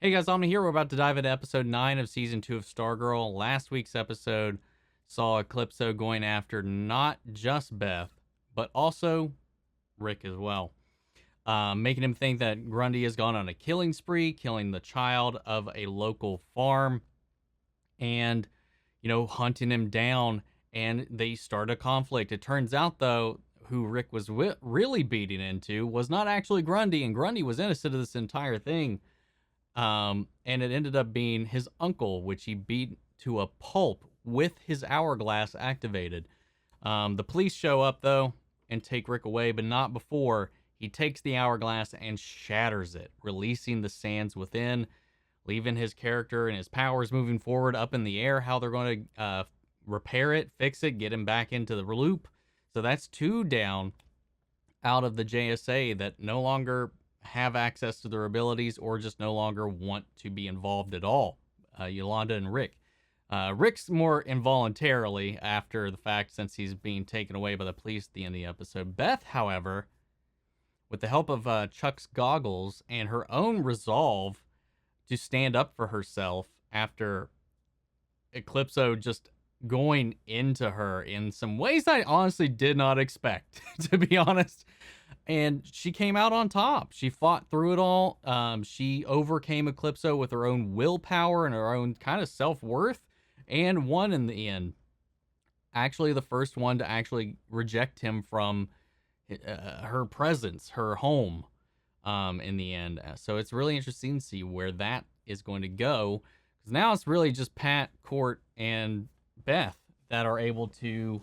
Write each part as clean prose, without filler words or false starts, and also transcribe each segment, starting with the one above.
Hey guys, I'm here. We're about to dive into episode 9 of season 2 of Stargirl. Last week's episode saw Eclipso going after not just Beth, but also Rick as well. Making him think that Grundy has gone on a killing spree, killing the child of a local farm, and, hunting him down. And they start a conflict. It turns out, though, who Rick was really beating into was not actually Grundy, and Grundy was innocent of this entire thing. And it ended up being his uncle, which he beat to a pulp with his hourglass activated. The police show up, though, and take Rick away, but not before he takes the hourglass and shatters it, releasing the sands within, leaving his character and his powers moving forward up in the air, how they're going to repair it, fix it, get him back into the loop. So that's 2 down out of the JSA that no longer have access to their abilities or just no longer want to be involved at all. Yolanda and Rick. Rick's more involuntarily after the fact since he's being taken away by the police at the end of the episode. Beth, however, with the help of Chuck's goggles and her own resolve to stand up for herself after Eclipso just going into her in some ways I honestly did not expect, to be honest. And she came out on top. She fought through it all. She overcame Eclipso with her own willpower and her own kind of self-worth and won in the end. Actually, the first one to actually reject him from her presence, her home, in the end. So it's really interesting to see where that is going to go. Because now it's really just Pat, Court, and Beth that are able to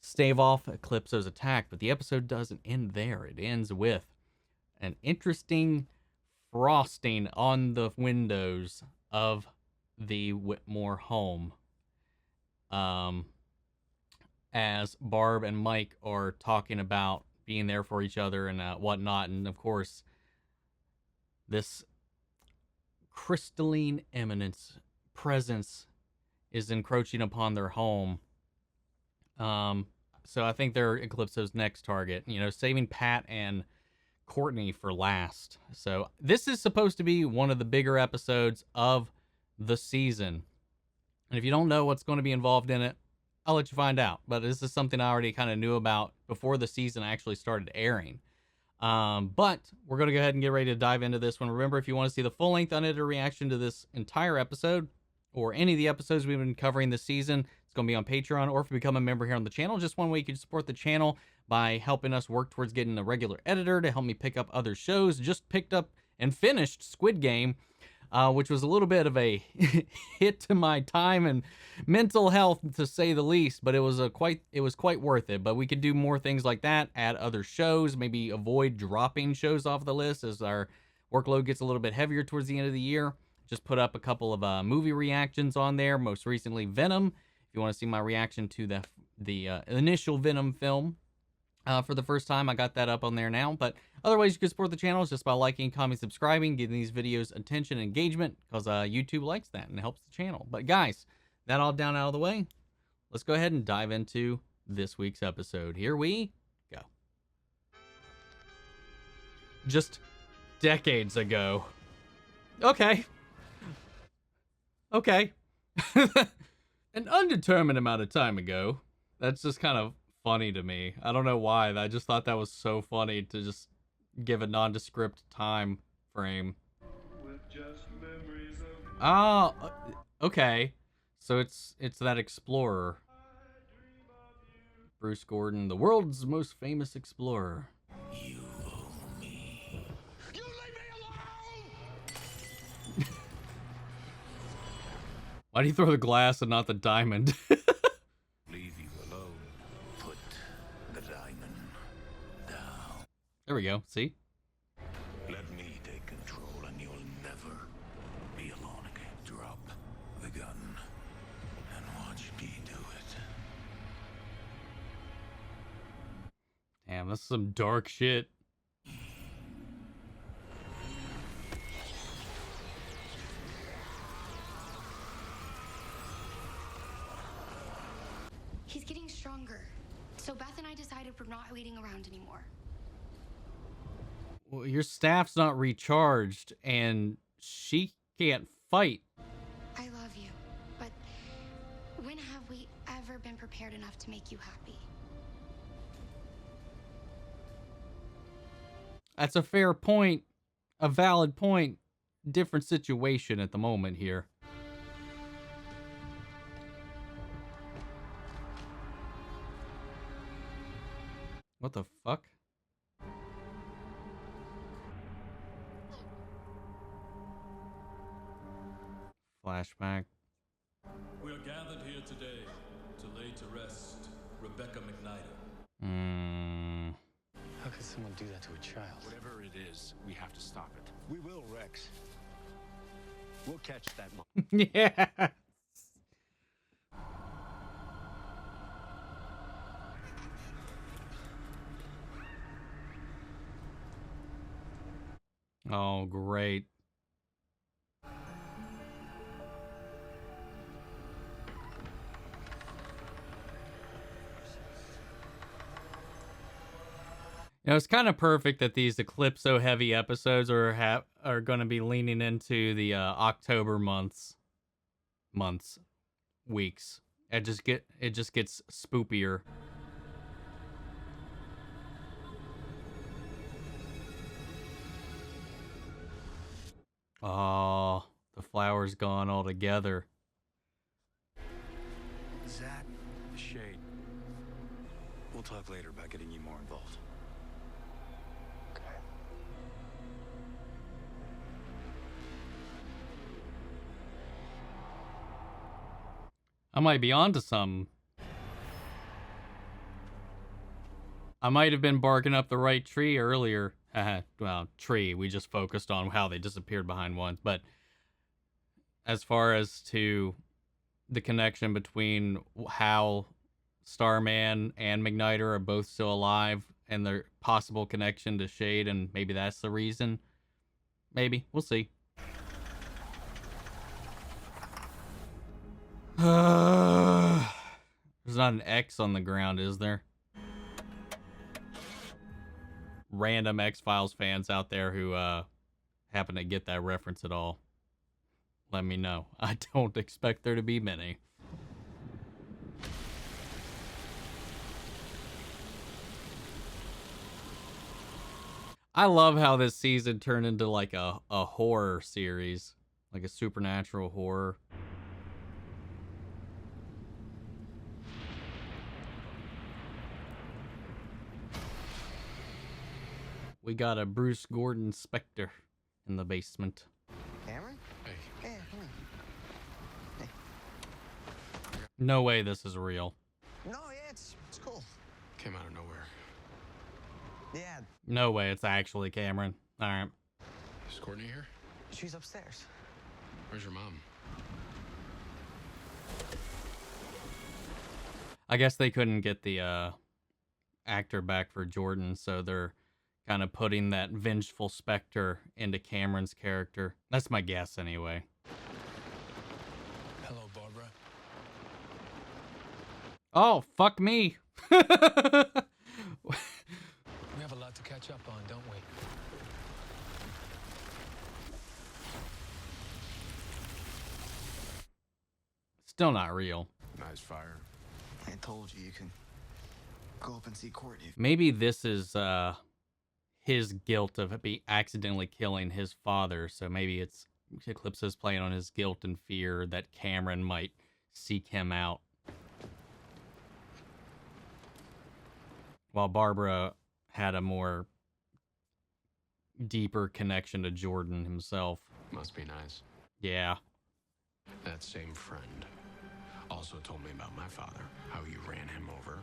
stave off Eclipso's attack, but the episode doesn't end there. It ends with an interesting frosting on the windows of the Whitmore home, as Barb and Mike are talking about being there for each other and whatnot, and of course this crystalline eminence presence is encroaching upon their home. So I think they're Eclipso's next target, saving Pat and Courtney for last. So this is supposed to be one of the bigger episodes of the season. And if you don't know what's going to be involved in it, I'll let you find out. But this is something I already kind of knew about before the season actually started airing. But we're going to go ahead and get ready to dive into this one. Remember, if you want to see the full-length unedited reaction to this entire episode, or any of the episodes we've been covering this season, it's going to be on Patreon, or if you become a member here on the channel, just one way you can support the channel by helping us work towards getting a regular editor to help me pick up other shows. Just picked up and finished Squid Game, which was a little bit of a hit to my time and mental health, to say the least, but it was quite worth it. But we could do more things like that, add other shows, maybe avoid dropping shows off the list as our workload gets a little bit heavier towards the end of the year. Just put up a couple of movie reactions on there. Most recently, Venom. If you want to see my reaction to the initial Venom film for the first time, I got that up on there now. But otherwise, you can support the channel just by liking, commenting, subscribing, giving these videos attention and engagement, because YouTube likes that and it helps the channel. But guys, that all down out of the way, let's go ahead and dive into this week's episode. Here we go. Just decades ago. Okay. An undetermined amount of time ago. That's just kind of funny to me. I don't know why. I just thought that was so funny to just give a nondescript time frame. Oh, okay. So it's that explorer. Bruce Gordon, the world's most famous explorer. You owe me. You leave me alone! Why do you throw the glass and not the diamond? Leave you alone. Put the diamond down. There we go. See? Let me take control and you'll never be alone again. Drop the gun and watch me do it. Damn, that's some dark shit. He's getting stronger. So Beth and I decided we're not waiting around anymore. Well, your staff's not recharged, and she can't fight. I love you, but when have we ever been prepared enough to make you happy? That's a fair point. A valid point. Different situation at the moment here. What the fuck? Flashback. We are gathered here today to lay to rest Rebecca Mid-Nite. How could someone do that to a child? Whatever it is, we have to stop it. We will, Rex. We'll catch that Yeah. Oh, great. You know, it's kind of perfect that these Eclipso heavy episodes are going to be leaning into the October weeks. It just gets spoopier. Oh, the flower's gone altogether. Is that a shade? We'll talk later about getting you more involved. Okay. I might be onto something. I might have been barking up the right tree earlier. Well, tree. We just focused on how they disappeared behind ones. But as far as to the connection between how Starman and Mid-Nite are both still alive and their possible connection to Shade, and maybe that's the reason. Maybe. We'll see. There's not an X on the ground, is there? Random X-Files fans out there who happen to get that reference at all, let me know. I don't expect there to be many. I love how this season turned into like a horror series, like a supernatural horror. We got a Bruce Gordon Spectre in the basement. Cameron? Hey. Hey, come on. No way this is real. No, yeah, it's cool. Came out of nowhere. Yeah, No way it's actually Cameron. All right. Is Courtney here? she's upstairs. Where's your mom? I guess they couldn't get the actor back for Jordan, so they're kind of putting that vengeful Spectre into Cameron's character. That's my guess anyway. Hello, Barbara. Oh, fuck me. We have a lot to catch up on, don't we? Still not real. Nice fire. I told you can go up and see Courtney. Maybe this is his guilt of accidentally killing his father. So maybe it's Eclipse's playing on his guilt and fear that Cameron might seek him out. While Barbara had a more deeper connection to Jordan himself. Must be nice. Yeah. That same friend also told me about my father, how you ran him over.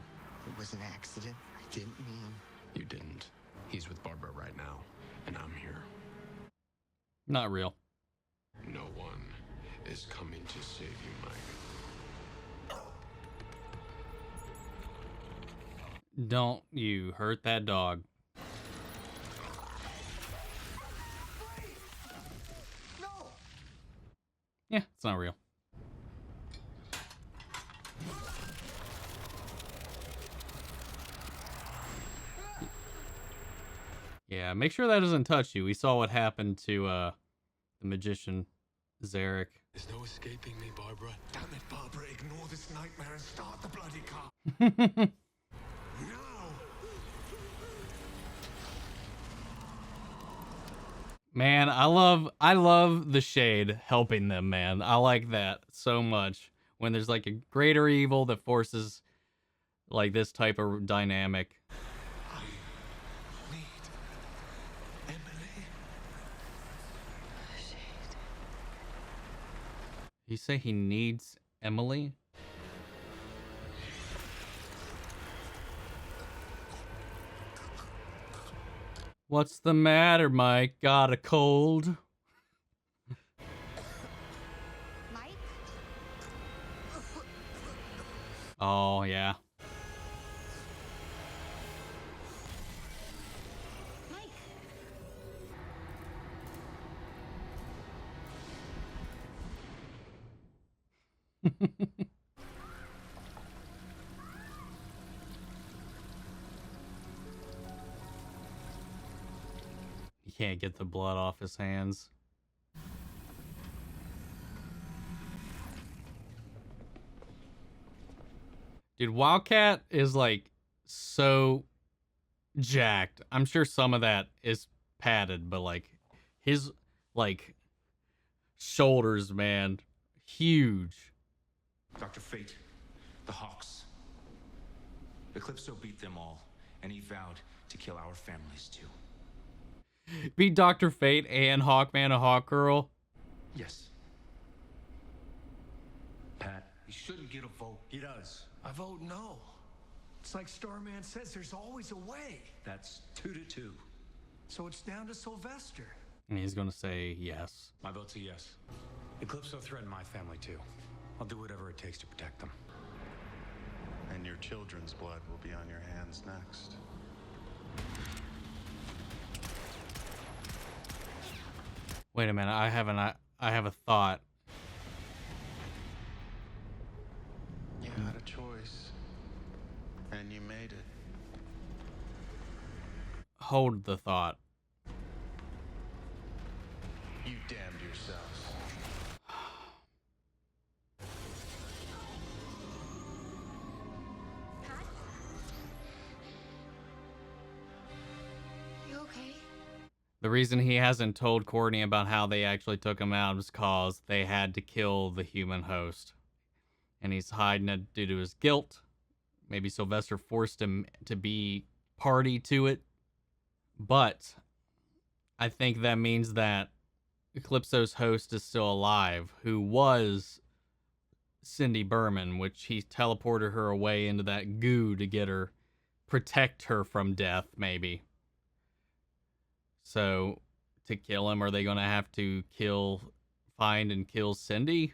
It was an accident. I didn't mean. You didn't. He's with Barbara right now, and I'm here. Not real. No one is coming to save you, Mike. Don't you hurt that dog. No! Yeah, it's not real. Yeah, make sure that doesn't touch you. We saw what happened to the magician Zarek. There's no escaping me, Barbara. Damn it, Barbara, ignore this nightmare and start the bloody car. Now! Man, I love the Shade helping them, man. I like that so much. When there's like a greater evil that forces like this type of dynamic. I need Emily. You say he needs Emily? What's the matter, Mike? Got a cold? Mike? Oh, yeah. Mike! He can't get the blood off his hands. Dude, Wildcat is like so jacked. I'm sure some of that is padded, but like his like shoulders, man, huge. Dr. Fate, the Hawks. Eclipso beat them all, and he vowed to kill our families too. Be Dr. Fate and Hawkman and Hawkgirl. Yes. Pat, he shouldn't get a vote. He does. I vote no. It's like Starman says, there's always a way. That's 2-2. So it's down to Sylvester. And he's gonna say yes. My vote's a yes. Eclipso threatened my family too. I'll do whatever it takes to protect them. And your children's blood will be on your hands next. Wait a minute, I have a thought. You had a choice, and you made it. Hold the thought. You damned yourselves. Pat? You okay? The reason he hasn't told Courtney about how they actually took him out is because they had to kill the human host. And he's hiding it due to his guilt. Maybe Sylvester forced him to be party to it. But I think that means that Eclipso's host is still alive, who was Cindy Burman, which he teleported her away into that goo to get her, protect her from death, maybe. So, to kill him, are they going to have to find and kill Cindy?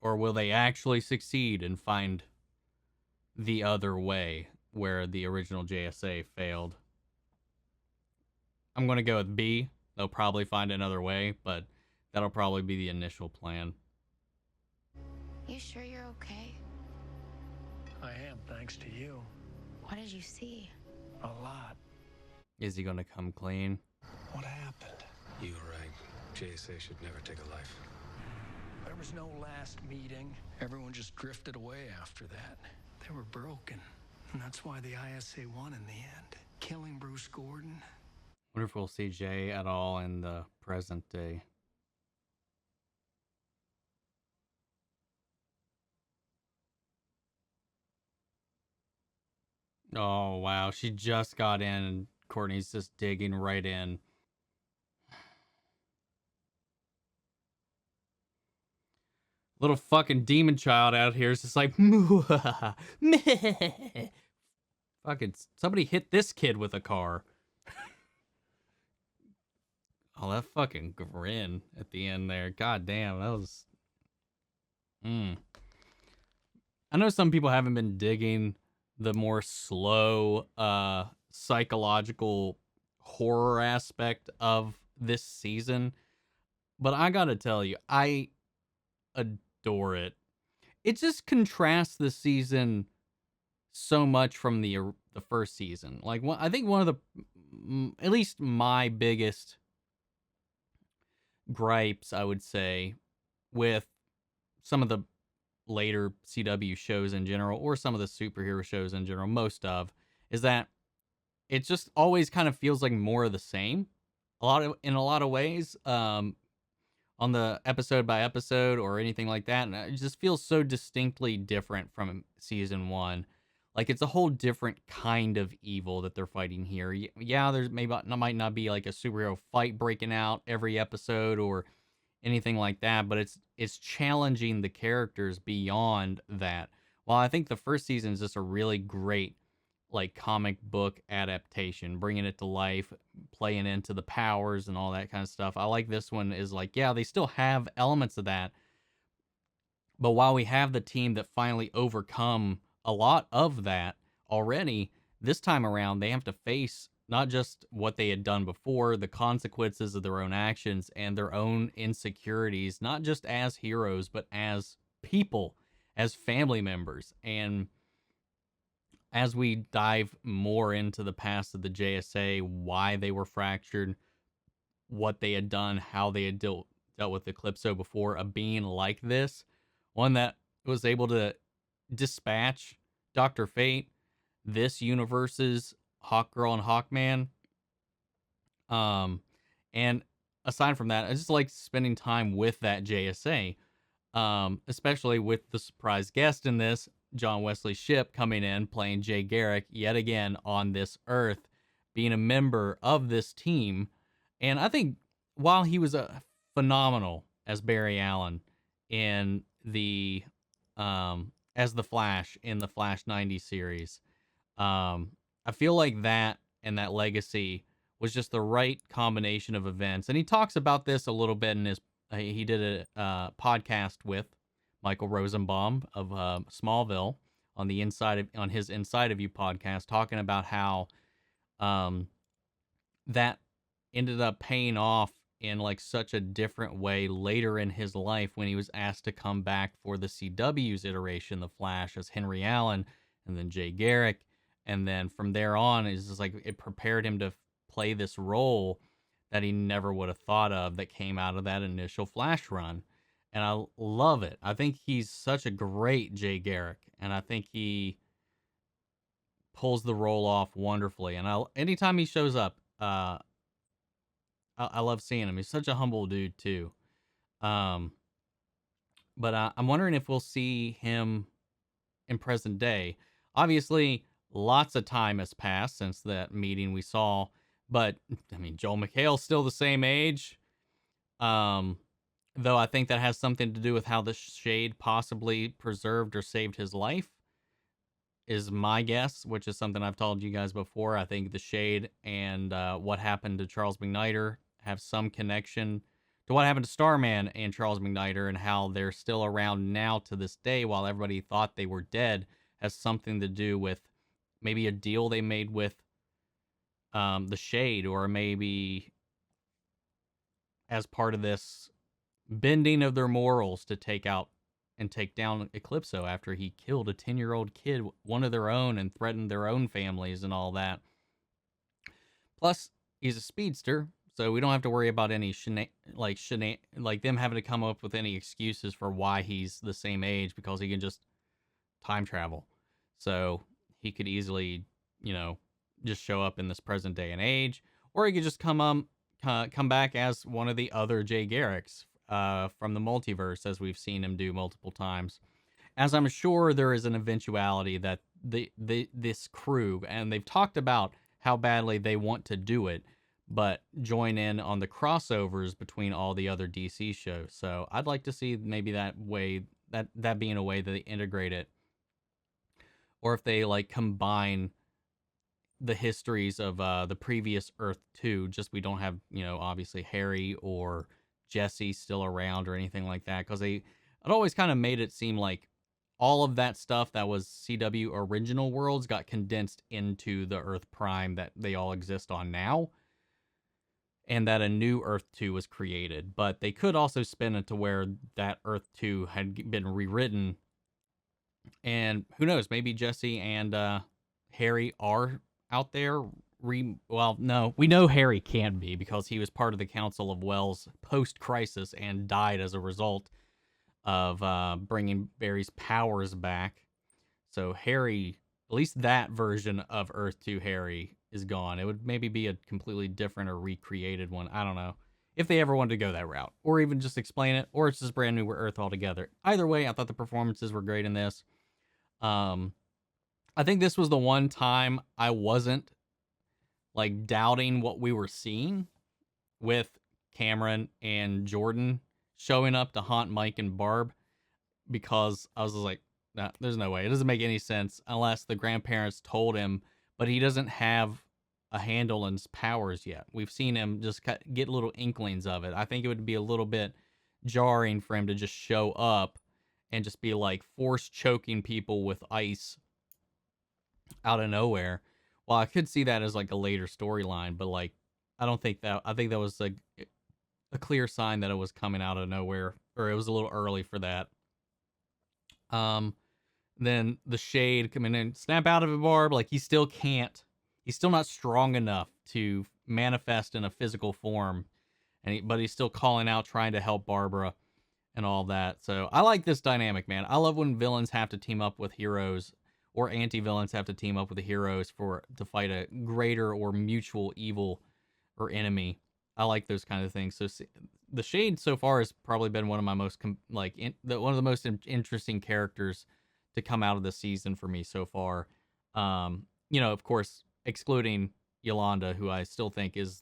Or will they actually succeed and find the other way where the original JSA failed? I'm going to go with B. They'll probably find another way, but that'll probably be the initial plan. You sure you're okay? I am, thanks to you. What did you see? A lot. Is he going to come clean? What happened? You were right. JSA should never take a life. There was no last meeting. Everyone just drifted away after that. They were broken. And that's why the ISA won in the end. Killing Bruce Gordon. Wonder if we'll see Jay at all in the present day. Oh, wow. She just got in and Courtney's just digging right in. Little fucking demon child out here is just like, fucking somebody hit this kid with a car. Oh, that fucking grin at the end there. God damn, that was... I know some people haven't been digging the more slow, psychological horror aspect of this season. But I gotta tell you, I adore it. It just contrasts the season so much from the first season. Like, I think one of the, at least my biggest gripes, I would say, with some of the later CW shows in general, or some of the superhero shows in general, most of, is that it just always kind of feels like more of the same. In a lot of ways, on the episode by episode or anything like that, and it just feels so distinctly different from season 1. Like, it's a whole different kind of evil that they're fighting here. Yeah, there's might not be like a superhero fight breaking out every episode or anything like that, but it's challenging the characters beyond that. While I think the first season is just a really great like comic book adaptation, bringing it to life, playing into the powers and all that kind of stuff. I like this one is like, yeah, they still have elements of that, but while we have the team that finally overcome a lot of that already, this time around they have to face not just what they had done before, the consequences of their own actions and their own insecurities, not just as heroes, but as people, as family members. And as we dive more into the past of the JSA, why they were fractured, what they had done, how they had dealt with Eclipso before, a being like this, one that was able to dispatch Dr. Fate, this universe's Hawkgirl and Hawkman. And aside from that, I just like spending time with that JSA, especially with the surprise guest in this, John Wesley Shipp, coming in playing Jay Garrick yet again on this Earth, being a member of this team. And I think while he was phenomenal as Barry Allen in the as the Flash in the Flash 90 series, I feel like that and that legacy was just the right combination of events. And he talks about this a little bit in his he did a podcast with Michael Rosenbaum of Smallville on his Inside of You podcast, talking about how that ended up paying off in like such a different way later in his life when he was asked to come back for the CW's iteration, The Flash, as Henry Allen, and then Jay Garrick. And then from there on, it's just like it prepared him to play this role that he never would have thought of that came out of that initial Flash run. And I love it. I think he's such a great Jay Garrick, and I think he pulls the role off wonderfully. And anytime he shows up, I love seeing him. He's such a humble dude too. But I'm wondering if we'll see him in present day. Obviously, lots of time has passed since that meeting we saw, but I mean, Joel McHale's still the same age. Though I think that has something to do with how the Shade possibly preserved or saved his life, is my guess, which is something I've told you guys before. I think the Shade and what happened to Charles McNider have some connection to what happened to Starman and Charles McNider, and how they're still around now to this day while everybody thought they were dead, has something to do with maybe a deal they made with the Shade, or maybe as part of this bending of their morals to take out and take down Eclipso after he killed a 10-year-old kid, one of their own, and threatened their own families and all that. Plus, he's a speedster, so we don't have to worry about any like them having to come up with any excuses for why he's the same age, because he can just time travel. So he could easily, just show up in this present day and age, or he could just come back as one of the other Jay Garricks from the multiverse, as we've seen him do multiple times. As I'm sure there is an eventuality that this crew, and they've talked about how badly they want to do it, but join in on the crossovers between all the other DC shows. So I'd like to see maybe that way, that being a way that they integrate it, or if they like combine the histories of the previous Earth 2. Just we don't have, obviously Harry or Jesse still around or anything like that, because it always kind of made it seem like all of that stuff that was CW original worlds got condensed into the Earth Prime that they all exist on now, and that a new Earth 2 was created. But they could also spin it to where that Earth 2 had been rewritten, and who knows, maybe Jesse and Harry are out there. Well, no, we know Harry can be, because he was part of the Council of Wells post-crisis and died as a result. of bringing Barry's powers back. So Harry, at least that version of Earth 2 Harry is gone. It would maybe be a completely different or recreated one. I don't know if they ever wanted to go that route, or even just explain it, or it's just brand new Earth altogether. Either way, I thought the performances were great in this. I think this was the one time I wasn't like doubting what we were seeing with Cameron and Jordan showing up to haunt Mike and Barb, because I was just like, nah, there's no way. It doesn't make any sense unless the grandparents told him, but he doesn't have a handle on his powers yet. We've seen him just get little inklings of it. I think it would be a little bit jarring for him to just show up and just be like force choking people with ice out of nowhere. Well, I could see that as like a later storyline, but like, I don't think that, I think that was like a clear sign that it was coming out of nowhere, or it was a little early for that. Then the Shade come in and snap out of it, Barb. Like, he still can't, he's still not strong enough to manifest in a physical form, but he's still calling out, trying to help Barbara and all that. So I like this dynamic, man. I love when villains have to team up with heroes, or anti-villains have to team up with the heroes to fight a greater or mutual evil or enemy. I like those kind of things. So the Shade so far has probably been one of my most one of the most interesting characters to come out of the season for me so far. Of course, excluding Yolanda, who I still think is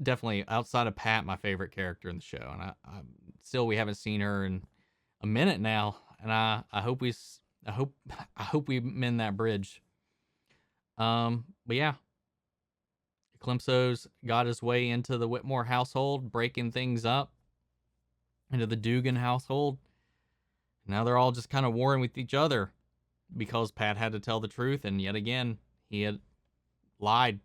definitely, outside of Pat, my favorite character in the show. And I we haven't seen her in a minute now, and I hope we mend that bridge. But yeah, Calypso's got his way into the Whitmore household, breaking things up into the Dugan household. Now they're all just kind of warring with each other because Pat had to tell the truth, and yet again, he had lied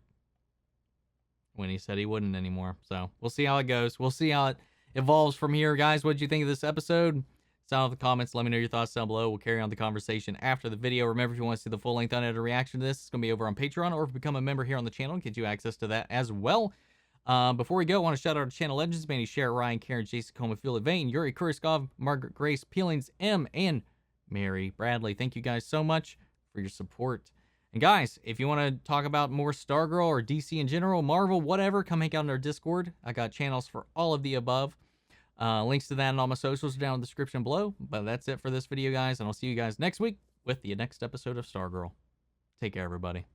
when he said he wouldn't anymore. So we'll see how it goes. We'll see how it evolves from here, guys. What did you think of this episode? Sound in the comments. Let me know your thoughts down below. We'll carry on the conversation after the video. Remember, if you want to see the full-length unedited reaction to this, it's going to be over on Patreon, or if you become a member here on the channel, get you access to that as well. Before we go, I want to shout out our channel legends, Manny, Cher, Ryan, Karen, Jason, Coma, Philip, Vane, Yuri, Kuriskov, Margaret, Grace, Peelings, M, and Mary Bradley. Thank you guys so much for your support. And guys, if you want to talk about more Stargirl or DC in general, Marvel, whatever, come hang out in our Discord. I got channels for all of the above. Links to that and all my socials are down in the description below. But that's it for this video, guys, and I'll see you guys next week with the next episode of Stargirl. Take care, everybody.